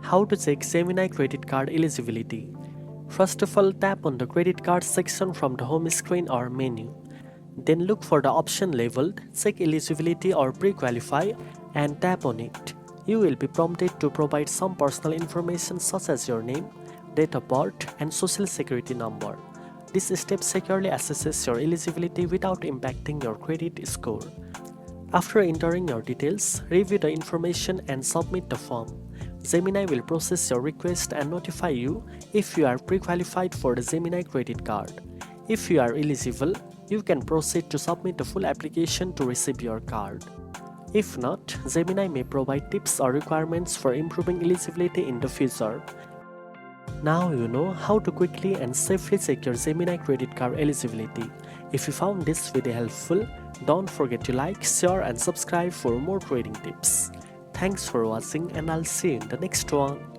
How to check Gemini credit card eligibility. First of all, tap on the credit card section from the home screen or menu. Then look for the option labeled Check Eligibility or Pre-qualify and tap on it. You will be prompted to provide some personal information such as your name, date of birth, and social security number. This step securely assesses your eligibility without impacting your credit score. After entering your details, review the information and submit the form. Gemini will process your request and notify you if you are pre-qualified for the Gemini credit card. If you are eligible, you can proceed to submit the full application to receive your card. If not, Gemini may provide tips or requirements for improving eligibility in the future. Now you know how to quickly and safely check your Gemini credit card eligibility. If you found this video helpful, don't forget to like, share and subscribe for more trading tips. Thanks for watching and I'll see you in the next one.